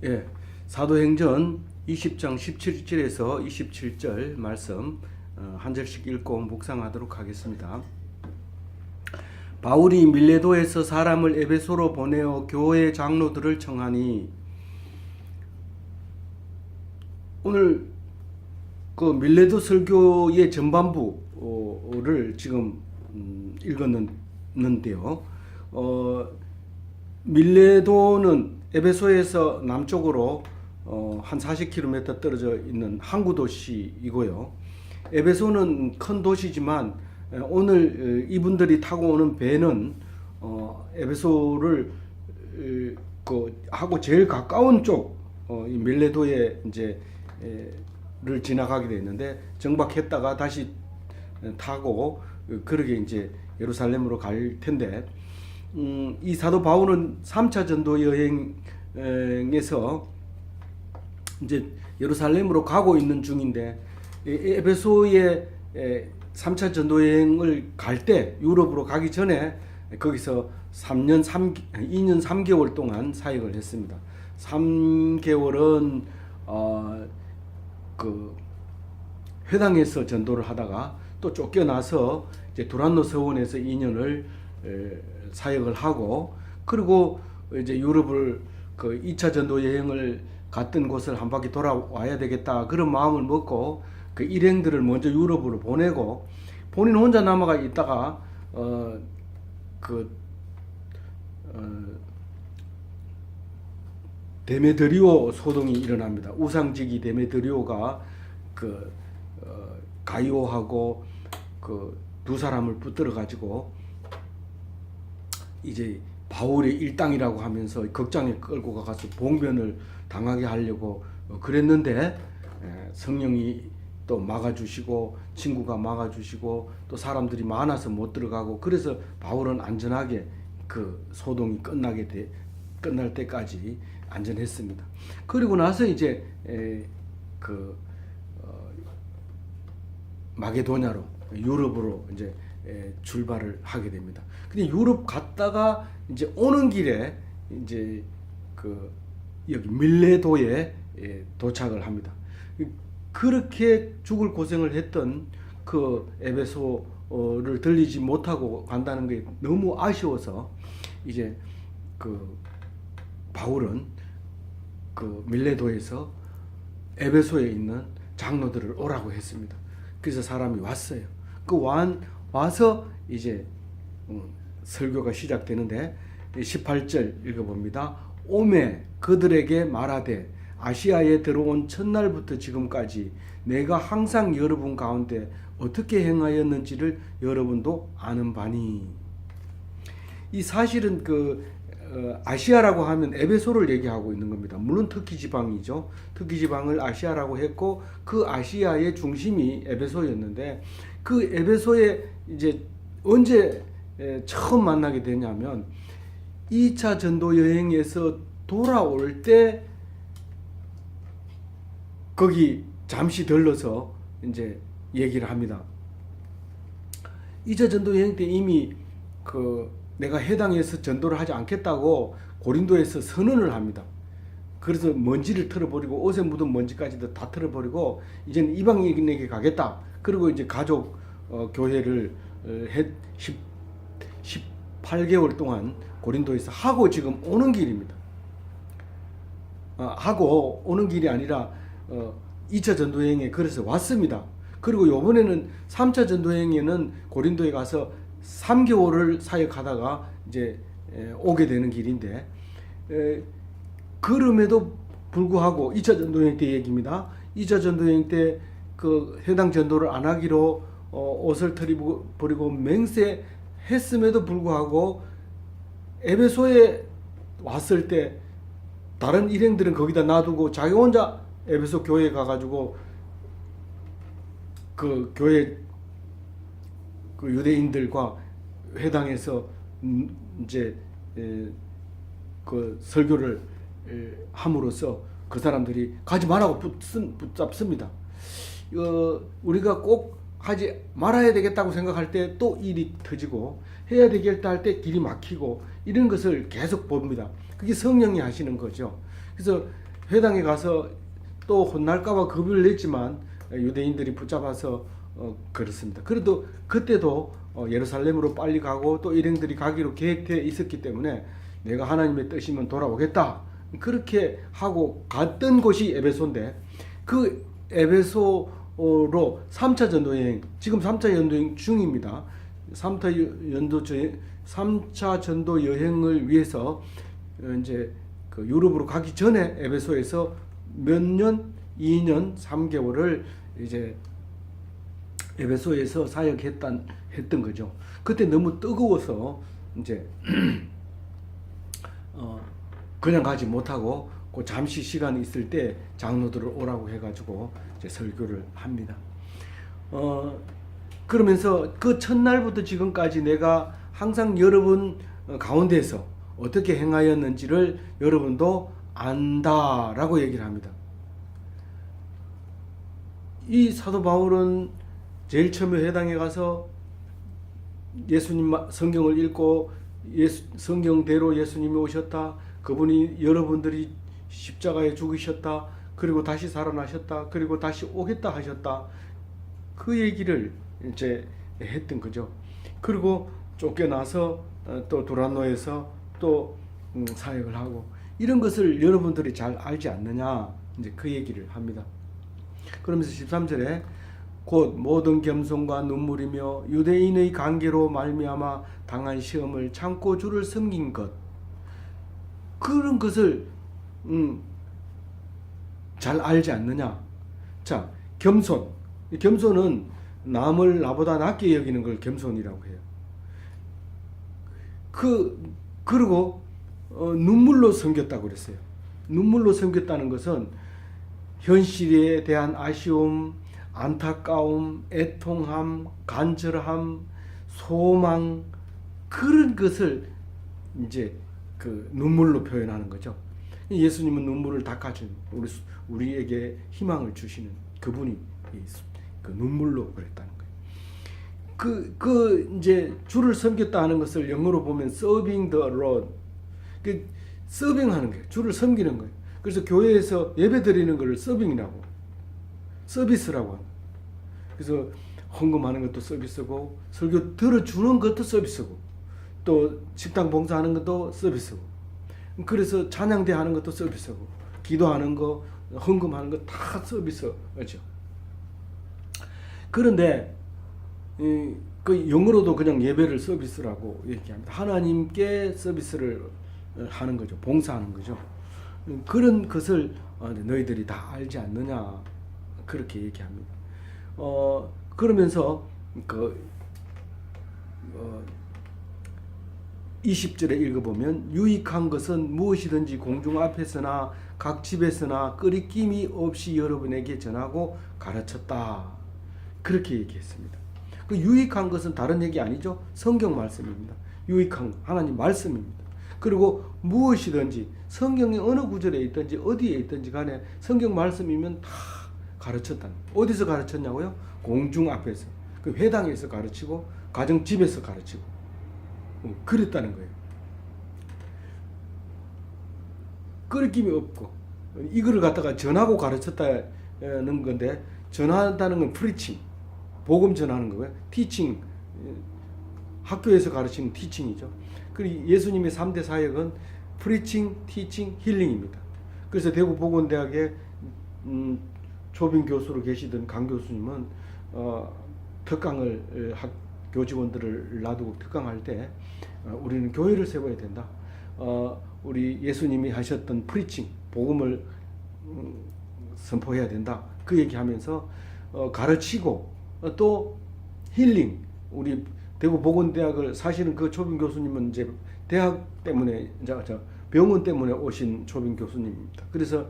예, 사도행전 20장 17절에서 27절 말씀 한 절씩 읽고 묵상하도록 하겠습니다. 바울이 밀레도에서 사람을 에베소로 보내어 교회 장로들을 청하니, 오늘 그 밀레도 설교의 전반부를 지금 읽었는데요. 밀레도는 에베소에서 남쪽으로 한 40km 떨어져 있는 항구 도시이고요. 에베소는 큰 도시지만 오늘 이분들이 타고 오는 배는 에베소를 하고 제일 가까운 쪽 이 밀레도에 이제 를 지나가게 됐는데, 정박했다가 다시 타고 그러게 이제 예루살렘으로 갈 텐데, 이 사도 바울은 3차 전도 여행에서 이제 예루살렘으로 가고 있는 중인데, 에베소에 3차 전도 여행을 갈 때, 유럽으로 가기 전에 거기서 2년 3개월 동안 사역을 했습니다. 3개월은 그 회당에서 전도를 하다가 또 쫓겨나서 이제 두란노 서원에서 2년을 사역을 하고, 그리고 이제 유럽을 그 2차 전도 여행을 갔던 곳을 한 바퀴 돌아와야 되겠다, 그런 마음을 먹고 그 일행들을 먼저 유럽으로 보내고, 본인 혼자 남아가 있다가 데메드리오 소동이 일어납니다. 우상지기 데메드리오가 가이오하고 그 두 사람을 붙들어 가지고 이제 바울의 일당이라고 하면서 극장에 끌고 가서 봉변을 당하게 하려고 그랬는데, 성령이 또 막아주시고 친구가 막아주시고 또 사람들이 많아서 못 들어가고, 그래서 바울은 안전하게 그 소동이 끝날 때까지 안전했습니다. 그리고 나서 이제 마게도냐로, 유럽으로 이제 출발을 하게 됩니다. 근데 유럽 갔다가 이제 오는 길에 이제 여기 밀레도에 도착을 합니다. 그렇게 죽을 고생을 했던 그 에베소를 들리지 못하고 간다는 게 너무 아쉬워서, 이제 바울은 밀레도에서 에베소에 있는 장로들을 오라고 했습니다. 그래서 사람이 왔어요. 와서 이제 설교가 시작되는데, 18절 읽어봅니다. 오매 그들에게 말하되 아시아에 들어온 첫날부터 지금까지 내가 항상 여러분 가운데 어떻게 행하였는지를 여러분도 아는 바니. 이 사실은 아시아라고 하면 에베소를 얘기하고 있는 겁니다. 물론 터키 지방이죠. 터키 지방을 아시아라고 했고, 그 아시아의 중심이 에베소였는데, 그 에베소에 이제 언제 처음 만나게 되냐면 2차 전도 여행에서 돌아올 때 거기 잠시 들러서 이제 얘기를 합니다. 2차 전도 여행 때 이미 내가 해당에서 전도를 하지 않겠다고 고린도에서 선언을 합니다. 그래서 먼지를 털어버리고 옷에 묻은 먼지까지도 다 털어버리고 이제는 이방인에게 가겠다. 그리고 이제 가족 교회를 18개월 동안 고린도에서 하고 지금 오는 길입니다. 하고 오는 길이 아니라 2차 전도여행에 그래서 왔습니다. 그리고 이번에는 3차 전도여행에는 고린도에 가서 3개월을 사역하다가 이제 오게 되는 길인데, 그럼에도 불구하고 2차 전도여행 때 얘기입니다. 2차 전도여행 때 그 해당 전도를 안 하기로 옷을 털어버리고 맹세했음에도 불구하고 에베소에 왔을 때 다른 일행들은 거기다 놔두고 자기 혼자 에베소 교회에 가가지고 그 교회 그 유대인들과 회당에서 이제 그 설교를 함으로써 그 사람들이 가지 말라고 붙잡습니다. 우리가 꼭 하지 말아야 되겠다고 생각할 때 또 일이 터지고, 해야 되겠다 할 때 길이 막히고, 이런 것을 계속 봅니다. 그게 성령이 하시는 거죠. 그래서 회당에 가서 또 혼날까봐 겁을 냈지만 유대인들이 붙잡아서 그렇습니다. 그래도 그때도 예루살렘으로 빨리 가고 또 일행들이 가기로 계획되어 있었기 때문에 내가 하나님의 뜻이면 돌아오겠다 그렇게 하고 갔던 곳이 에베소인데, 그 에베소로 3차 전도 여행, 지금 3차 전도 여행 중입니다. 3차 전도 여행을 위해서 이제 그 유럽으로 가기 전에 에베소에서 몇 년, 2년, 3개월을 이제 에베소에서 사역했던 거죠. 그때 너무 뜨거워서 이제 그냥 가지 못하고 그 잠시 시간이 있을 때 장로들을 오라고 해가지고 이제 설교를 합니다. 그러면서 그 첫날부터 지금까지 내가 항상 여러분 가운데서 어떻게 행하였는지를 여러분도 안다라고 얘기를 합니다. 이 사도 바울은 제일 처음에 회당에 가서 예수님 성경을 읽고 성경대로 예수님이 오셨다, 그분이 여러분들이 십자가에 죽으셨다, 그리고 다시 살아나셨다, 그리고 다시 오겠다 하셨다, 그 얘기를 이제 했던 거죠. 그리고 쫓겨나서 또 두란노에서 또 사역을 하고, 이런 것을 여러분들이 잘 알지 않느냐, 이제 그 얘기를 합니다. 그러면서 13절에 곧 모든 겸손과 눈물이며 유대인의 관계로 말미암아 당한 시험을 참고 주를 섬긴 것, 그런 것을 잘 알지 않느냐. 자, 겸손은 남을 나보다 낮게 여기는 걸 겸손이라고 해요. 그리고 눈물로 섬겼다고 그랬어요. 눈물로 섬겼다는 것은 현실에 대한 아쉬움, 안타까움, 애통함, 간절함, 소망, 그런 것을 이제 그 눈물로 표현하는 거죠. 예수님은 눈물을 닦아준, 우리에게 희망을 주시는 그분이 그 눈물로 그랬다는 거예요. 이제 주를 섬겼다 하는 것을 영어로 보면 serving the Lord, 서빙하는 거예요. 주를 섬기는 거예요. 그래서 교회에서 예배 드리는 것을 서비스라고 합니다. 그래서 헌금하는 것도 서비스고, 설교 들어주는 것도 서비스고, 또 식당 봉사하는 것도 서비스고, 그래서 찬양대 하는 것도 서비스고, 기도하는 거, 헌금하는 거 다 서비스죠. 그런데 그 영어로도 그냥 예배를 서비스라고 얘기합니다. 하나님께 서비스를 하는 거죠. 봉사하는 거죠. 그런 것을 너희들이 다 알지 않느냐, 그렇게 얘기합니다. 그러면서 20절에 읽어보면 유익한 것은 무엇이든지 공중 앞에서나 각 집에서나 끄리낌이 없이 여러분에게 전하고 가르쳤다, 그렇게 얘기했습니다. 그 유익한 것은 다른 얘기 아니죠. 성경 말씀입니다. 유익한 하나님 말씀입니다. 그리고 무엇이든지 성경의 어느 구절에 있든지 어디에 있든지 간에 성경 말씀이면 다 가르쳤다는 거예요. 어디서 가르쳤냐고요? 공중 앞에서, 그 회당에서 가르치고 가정집에서 가르치고 그랬다는 거예요. 끄리낌이 없고, 이거를 갖다가 전하고 가르쳤다는 건데, 전한다는 건 프리칭, 복음 전하는 거고요. 티칭, 학교에서 가르치는 티칭이죠. 그리고 예수님의 3대 사역은 프리칭, 티칭, 힐링입니다. 그래서 대구 보건대학에 초빙 교수로 계시던 강 교수님은 특강을 교직원들을 놔두고 특강할 때 우리는 교회를 세워야 된다. 우리 예수님이 하셨던 프리칭, 복음을 선포해야 된다. 그 얘기하면서 가르치고 또 힐링, 우리 대구 보건대학을, 사실은 그 초빙 교수님은 이제 대학 때문에, 병원 때문에 오신 초빙 교수님입니다. 그래서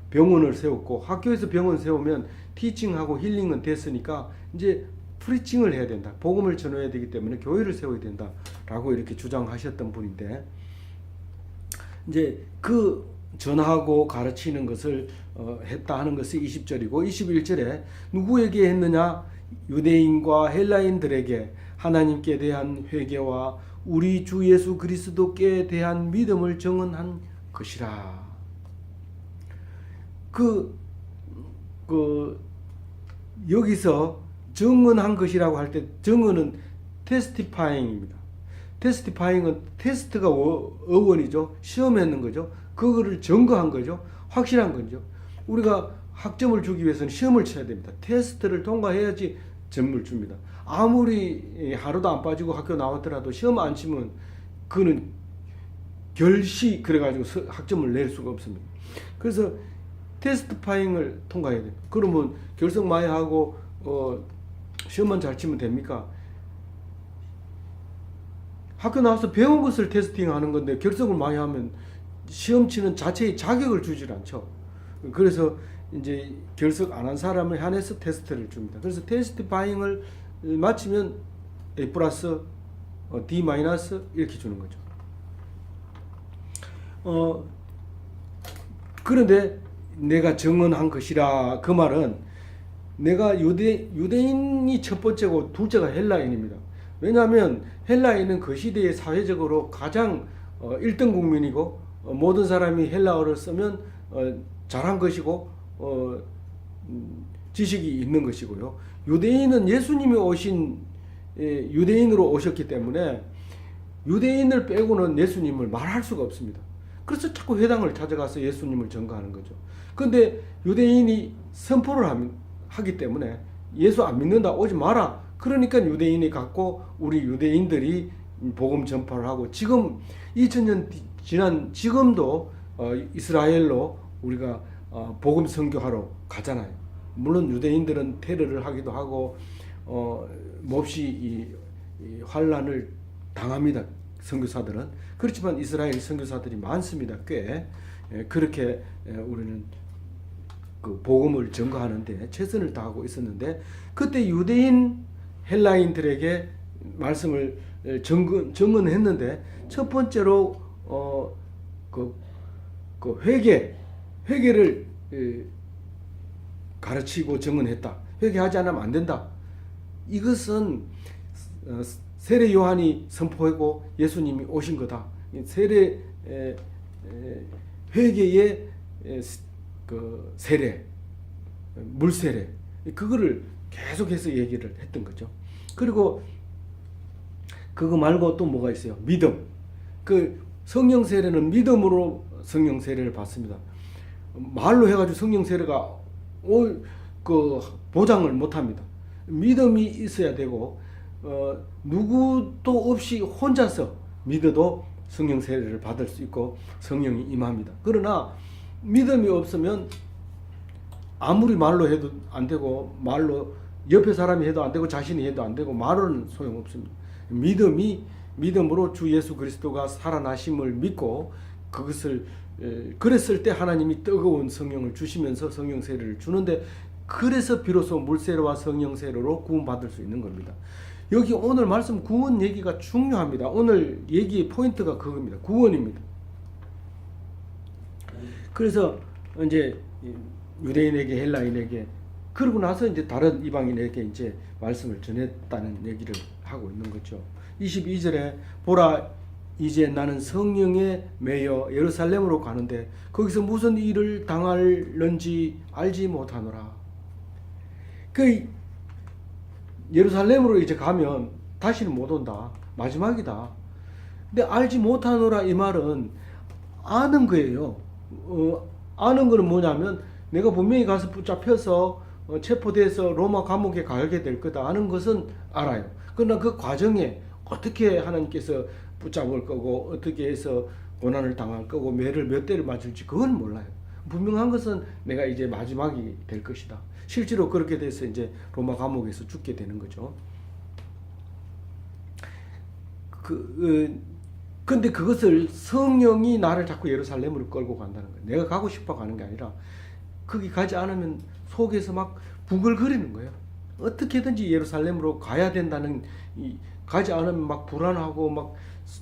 병원을 세웠고, 학교에서 병원 세우면 티칭하고 힐링은 됐으니까 이제 프리칭을 해야 된다, 복음을 전해야 되기 때문에 교회를 세워야 된다라고 이렇게 주장하셨던 분인데, 이제 그 전하고 가르치는 것을 했다 하는 것이 20절이고, 21절에 누구에게 했느냐? 유대인과 헬라인들에게 하나님께 대한 회개와 우리 주 예수 그리스도께 대한 믿음을 증언한 것이라. 그, 그 여기서 증언한 것이라고 할 때 증언은 테스티파잉입니다. 테스티파잉은 테스트가 어원이죠. 시험했는 거죠. 그거를 증거한 거죠. 확실한 거죠. 우리가 학점을 주기 위해서는 시험을 쳐야 됩니다. 테스트를 통과해야지 점을 줍니다. 아무리 하루도 안 빠지고 학교 나왔더라도 시험 안 치면 그는 결시 그래가지고 학점을 낼 수가 없습니다. 그래서 테스트파잉을 통과해야 돼요. 그러면 결석 많이 하고 시험만 잘 치면 됩니까? 학교 나와서 배운 것을 테스팅하는 건데 결석을 많이 하면 시험 치는 자체의 자격을 주질 않죠. 그래서 이제 결석 안 한 사람을 한해서 테스트를 줍니다. 그래서 테스트파잉을 마치면 A+, D- 이렇게 주는 거죠. 그런데 내가 증언한 것이라 그 말은 내가 유대인이 첫 번째고 둘째가 헬라인입니다. 왜냐하면 헬라인은 그 시대에 사회적으로 가장 1등 국민이고 모든 사람이 헬라어를 쓰면 잘한 것이고 지식이 있는 것이고요. 유대인은 예수님이 오신 유대인으로 오셨기 때문에 유대인을 빼고는 예수님을 말할 수가 없습니다. 그래서 자꾸 회당을 찾아가서 예수님을 전가하는 거죠. 그런데 유대인이 선포를 하기 때문에 예수 안 믿는다 오지 마라. 그러니까 유대인이 갖고 우리 유대인들이 복음 전파를 하고 지금 2000년 지난 지금도 이스라엘로 우리가 복음 선교하러 가잖아요. 물론 유대인들은 테러를 하기도 하고 몹시 이 환란을 당합니다. 선교사들은. 그렇지만 이스라엘 선교사들이 많습니다. 꽤. 그렇게 우리는 그 복음을 전가하는데 최선을 다하고 있었는데 그때 유대인 헬라인들에게 말씀을 증언했는데 첫 번째로 그 회개를 가르치고 증언했다. 회개하지 않으면 안 된다. 이것은 세례 요한이 선포하고 예수님이 오신 거다. 세례 회개의 그 세례, 물세례 그거를 계속해서 얘기를 했던 거죠. 그리고 그거 말고 또 뭐가 있어요? 믿음. 그 성령 세례는 믿음으로 성령 세례를 받습니다. 말로 해가지고 성령 세례가 그 보장을 못합니다. 믿음이 있어야 되고 누구도 없이 혼자서 믿어도 성령 세례를 받을 수 있고 성령이 임합니다. 그러나 믿음이 없으면 아무리 말로 해도 안 되고 말로 옆에 사람이 해도 안 되고 자신이 해도 안 되고 말은 소용없습니다. 믿음으로 주 예수 그리스도가 살아나심을 믿고 그것을 그랬을 때 하나님이 뜨거운 성령을 주시면서 성령 세례를 주는데 그래서 비로소 물세례와 성령 세례로 구원받을 수 있는 겁니다. 여기 오늘 말씀 구원 얘기가 중요합니다. 오늘 얘기의 포인트가 그겁니다. 구원입니다. 그래서 이제 유대인에게 헬라인에게 그러고 나서 이제 다른 이방인에게 이제 말씀을 전했다는 얘기를 하고 있는 거죠. 22절에 보라 이제 나는 성령에 매여 예루살렘으로 가는데 거기서 무슨 일을 당할는지 알지 못하노라. 그 예루살렘으로 이제 가면 다시는 못 온다. 마지막이다. 근데 알지 못하노라 이 말은 아는 거예요. 아는 거는 뭐냐면 내가 분명히 가서 붙잡혀서 체포돼서 로마 감옥에 가게 될 거다 하는 것은 알아요. 그러나 그 과정에 어떻게 하나님께서 붙잡을 거고 어떻게 해서 고난을 당할 거고 매를 몇 대를 맞을지 그건 몰라요. 분명한 것은 내가 이제 마지막이 될 것이다. 실제로 그렇게 돼서 이제 로마 감옥에서 죽게 되는 거죠. 근데 그것을 성령이 나를 자꾸 예루살렘으로 끌고 간다는 거예요. 내가 가고 싶어 가는 게 아니라 거기 가지 않으면 속에서 막 부글거리는 거예요. 어떻게든지 예루살렘으로 가야 된다는 가지 않으면 막 불안하고 막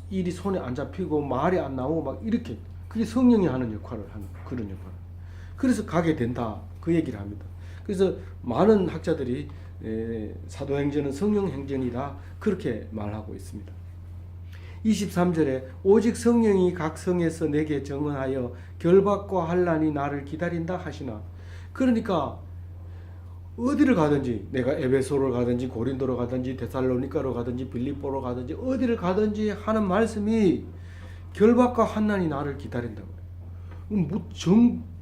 일이 손에 안 잡히고 말이 안 나오고 막 이렇게 그게 성령이 하는 역할을 하는 그런 역할. 그래서 가게 된다 그 얘기를 합니다. 그래서 많은 학자들이 사도행전은 성령 행전이다 그렇게 말하고 있습니다. 23절에 오직 성령이 각 성에서 내게 정언하여 결박과 환난이 나를 기다린다 하시나. 그러니까 어디를 가든지, 내가 에베소를 가든지 고린도로 가든지 데살로니가로 가든지 빌립보로 가든지 어디를 가든지 하는 말씀이 결박과 환난이 나를 기다린다고.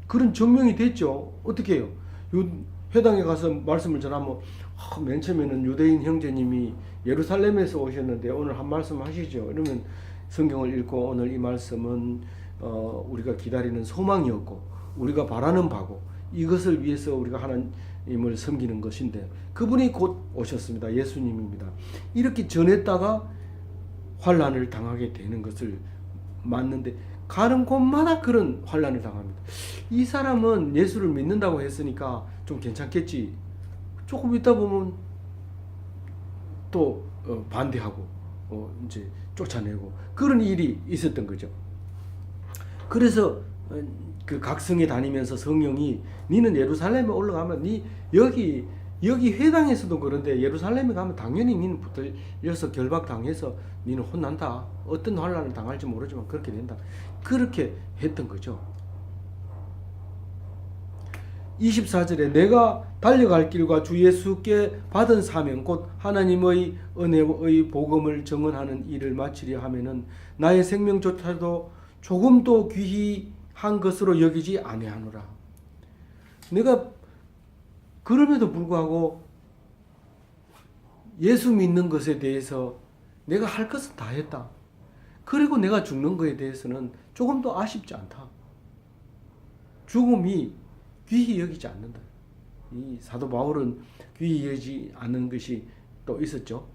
그런 증명이 됐죠. 어떻게 해요? 회당에 가서 말씀을 전하면 맨 처음에는 유대인 형제님이 예루살렘에서 오셨는데 오늘 한 말씀 하시죠. 이러면 성경을 읽고 오늘 이 말씀은 우리가 기다리는 소망이었고 우리가 바라는 바고 이것을 위해서 우리가 하나님을 섬기는 것인데 그분이 곧 오셨습니다. 예수님입니다. 이렇게 전했다가 환난을 당하게 되는 것을 맞는데 가는 곳마다 그런 환난을 당합니다. 이 사람은 예수를 믿는다고 했으니까 좀 괜찮겠지. 조금 있다 보면 또 반대하고 이제 쫓아내고 그런 일이 있었던 거죠. 그래서 그 각성에 다니면서 성령이 니는 예루살렘에 올라가면 니 여기 회당에서도 그런데 예루살렘에 가면 당연히 니는 붙들려서 결박당해서 니는 혼난다. 어떤 환난을 당할지 모르지만 그렇게 된다. 그렇게 했던 거죠. 24절에 내가 달려갈 길과 주 예수께 받은 사명 곧 하나님의 은혜의 복음을 증언하는 일을 마치려 하면은 나의 생명조차도 조금도 귀히한 것으로 여기지 아니하노라. 내가 그럼에도 불구하고 예수 믿는 것에 대해서 내가 할 것은 다 했다. 그리고 내가 죽는 것에 대해서는 조금도 아쉽지 않다. 죽음이 귀히 여기지 않는다. 이 사도 바울은 귀히 여기지 않는 것이 또 있었죠.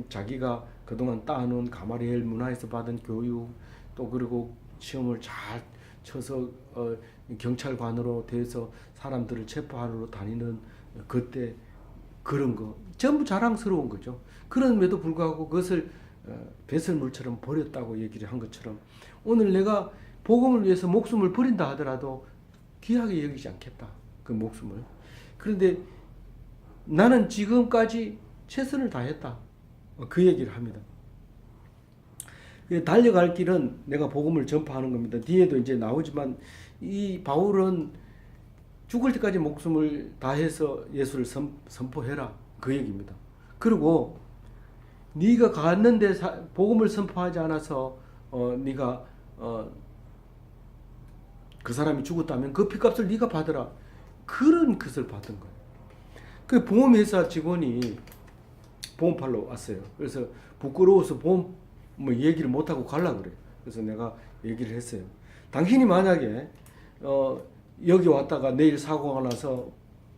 자기가 그동안 따놓은 가마리엘 문화에서 받은 교육 또 그리고 시험을 잘 쳐서 경찰관으로 돼서 사람들을 체포하러 다니는 그때 그런 거 전부 자랑스러운 거죠. 그럼에도 불구하고 그것을 배설물처럼 버렸다고 얘기를 한 것처럼 오늘 내가 복음을 위해서 목숨을 버린다 하더라도 귀하게 여기지 않겠다. 그 목숨을. 그런데 나는 지금까지 최선을 다했다. 그 얘기를 합니다. 달려갈 길은 내가 복음을 전파하는 겁니다. 뒤에도 이제 나오지만 이 바울은 죽을 때까지 목숨을 다해서 예수를 선포해라. 그 얘기입니다. 그리고 네가 갔는데 복음을 선포하지 않아서 네가 그 사람이 죽었다면 그 피값을 네가 받으라. 그런 것을 받은 거예요. 그 보험회사 직원이 보험팔러 왔어요. 그래서 부끄러워서 보험 얘기를 못하고 가려고 그래요. 그래서 내가 얘기를 했어요. 당신이 만약에 여기 왔다가 내일 사고가 나서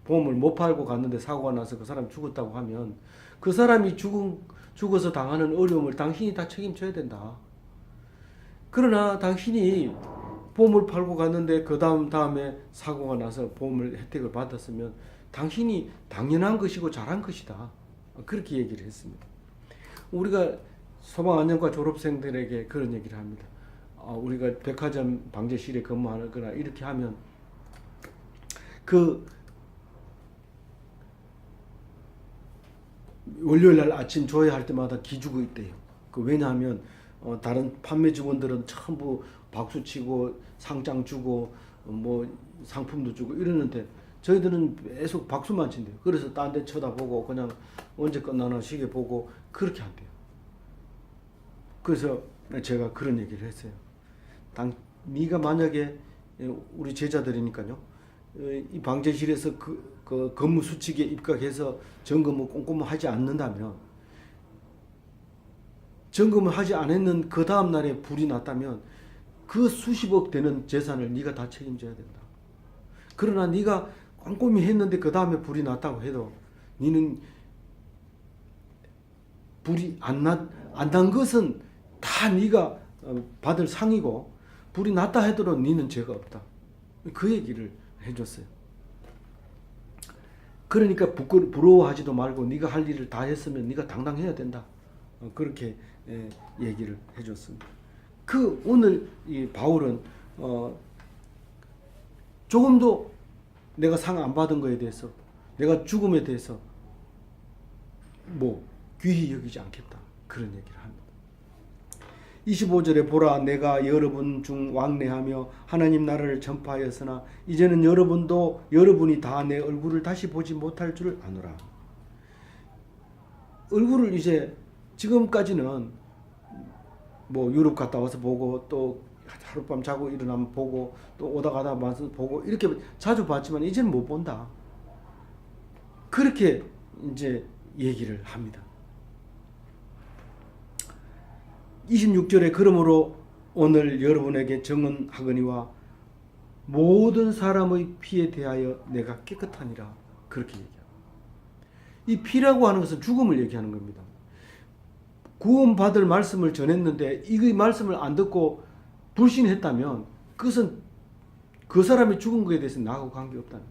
보험을 못 팔고 갔는데 사고가 나서 그 사람이 죽었다고 하면 그 사람이 죽어서 당하는 어려움을 당신이 다 책임져야 된다. 그러나 당신이 보험을 팔고 갔는데 그 다음에 사고가 나서 보험을 혜택을 받았으면 당신이 당연한 것이고 잘한 것이다. 그렇게 얘기를 했습니다. 우리가 소방안전과 졸업생들에게 그런 얘기를 합니다. 우리가 백화점 방제실에 근무하거나 이렇게 하면 그 월요일날 아침 조회할 때마다 기죽어 있대요. 왜냐하면 다른 판매 직원들은 전부 박수치고 상장 주고 뭐 상품도 주고 이러는데 저희들은 계속 박수만 친대요. 그래서 딴 데 쳐다보고 그냥 언제 끝나나 시계 보고 그렇게 한대요. 그래서 제가 그런 얘기를 했어요. 네가 만약에 우리 제자들이니까요. 이 방제실에서 그 근무 수칙에 입각해서 점검을 꼼꼼히 하지 않는다면 점검을 하지 않았는 그 다음 날에 불이 났다면 그 수십억 되는 재산을 네가 다 책임져야 된다. 그러나 네가 꼼꼼히 했는데 그 다음에 불이 났다고 해도 너는 불이 안 난 것은 다 네가 받을 상이고 불이 났다 하더라도 너는 죄가 없다. 그 얘기를 해줬어요. 그러니까 부러워하지도 말고 네가 할 일을 다 했으면 네가 당당해야 된다. 그렇게 얘기를 해줬습니다. 오늘 이 바울은 조금도 내가 상 안 받은 거에 대해서 내가 죽음에 대해서 귀히 여기지 않겠다. 그런 얘기를 합니다. 25절에 보라 내가 여러분 중 왕래하며 하나님 나라를 전파하였으나 이제는 여러분이 다 내 얼굴을 다시 보지 못할 줄 아노라. 얼굴을 이제 지금까지는 뭐 유럽 갔다 와서 보고 또 하룻밤 자고 일어나면 보고 또 오다 가다 와서 보고 이렇게 자주 봤지만 이제는 못 본다. 그렇게 이제 얘기를 합니다. 26절에 그러므로 오늘 여러분에게 증언하거니와 모든 사람의 피에 대하여 내가 깨끗하니라. 그렇게 얘기합니다. 이 피라고 하는 것은 죽음을 얘기하는 겁니다. 구원받을 말씀을 전했는데 이 말씀을 안 듣고 불신했다면 그것은 그 사람이 죽은 것에 대해서 나하고 관계없다는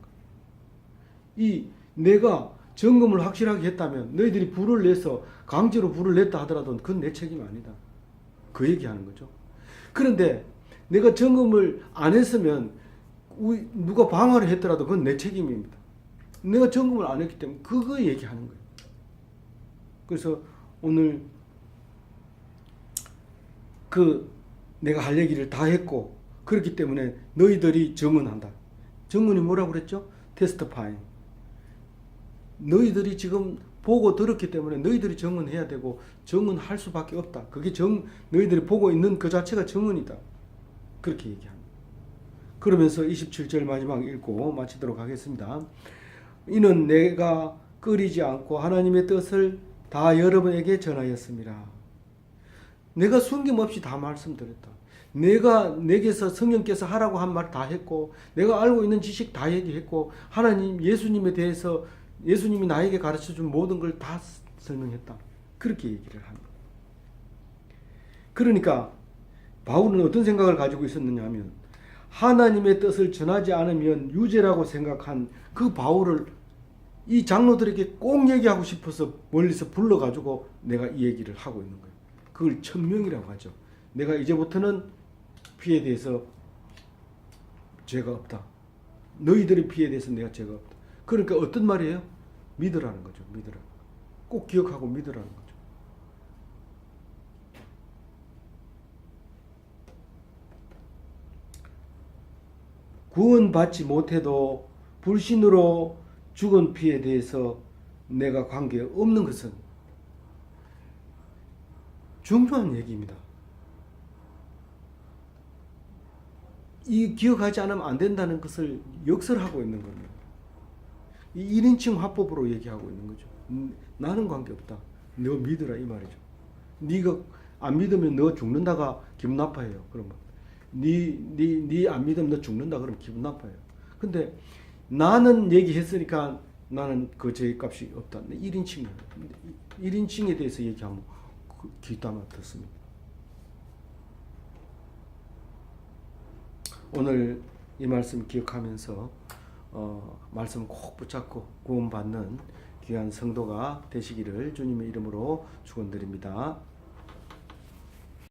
거예요. 내가 점검을 확실하게 했다면 너희들이 불을 내서 강제로 불을 냈다 하더라도 그건 내 책임 아니다. 그 얘기하는 거죠. 그런데 내가 점검을 안 했으면 누가 방화를 했더라도 그건 내 책임입니다. 내가 점검을 안 했기 때문에 그거 얘기하는 거예요. 그래서 오늘 내가 할 얘기를 다 했고 그렇기 때문에 너희들이 증언한다. 증언이 뭐라고 그랬죠? 테스트파잉. 너희들이 지금 보고 들었기 때문에 너희들이 증언해야 되고 증언할 수밖에 없다. 그게 너희들이 보고 있는 그 자체가 증언이다. 그렇게 얘기합니다. 그러면서 27절 마지막 읽고 마치도록 하겠습니다. 이는 내가 꺼리지 않고 하나님의 뜻을 다 여러분에게 전하였습니다. 내가 숨김없이 다 말씀드렸다. 내게서 성령께서 하라고 한 말 다 했고 내가 알고 있는 지식 다 얘기했고 하나님 예수님에 대해서 예수님이 나에게 가르쳐준 모든 걸 다 설명했다. 그렇게 얘기를 합니다. 그러니까 바울은 어떤 생각을 가지고 있었느냐 하면 하나님의 뜻을 전하지 않으면 유죄라고 생각한 그 바울을 이 장로들에게 꼭 얘기하고 싶어서 멀리서 불러가지고 내가 이 얘기를 하고 있는 거예요. 그걸 천명이라고 하죠. 내가 이제부터는 피에 대해서 죄가 없다. 너희들의 피에 대해서 내가 죄가 없다. 그러니까 어떤 말이에요? 믿으라는 거죠. 믿으라. 꼭 기억하고 믿으라는 거죠. 구원받지 못해도 불신으로 죽은 피에 대해서 내가 관계 없는 것은 중요한 얘기입니다. 이 기억하지 않으면 안 된다는 것을 역설하고 있는 겁니다. 이 1인칭 화법으로 얘기하고 있는 거죠. 나는 관계없다. 너 믿으라 이 말이죠. 네가 안 믿으면 너 죽는다가 기분 나빠해요. 그러면 네 안 믿으면 너 죽는다 그러면 기분 나빠요. 근데 나는 얘기했으니까 나는 그 죄값이 없다. 1인칭이에요. 1인칭에 대해서 얘기하면 귀담아 듣습니다. 오늘 이 말씀 기억하면서 말씀 꼭 붙잡고 구원받는 귀한 성도가 되시기를 주님의 이름으로 축원드립니다.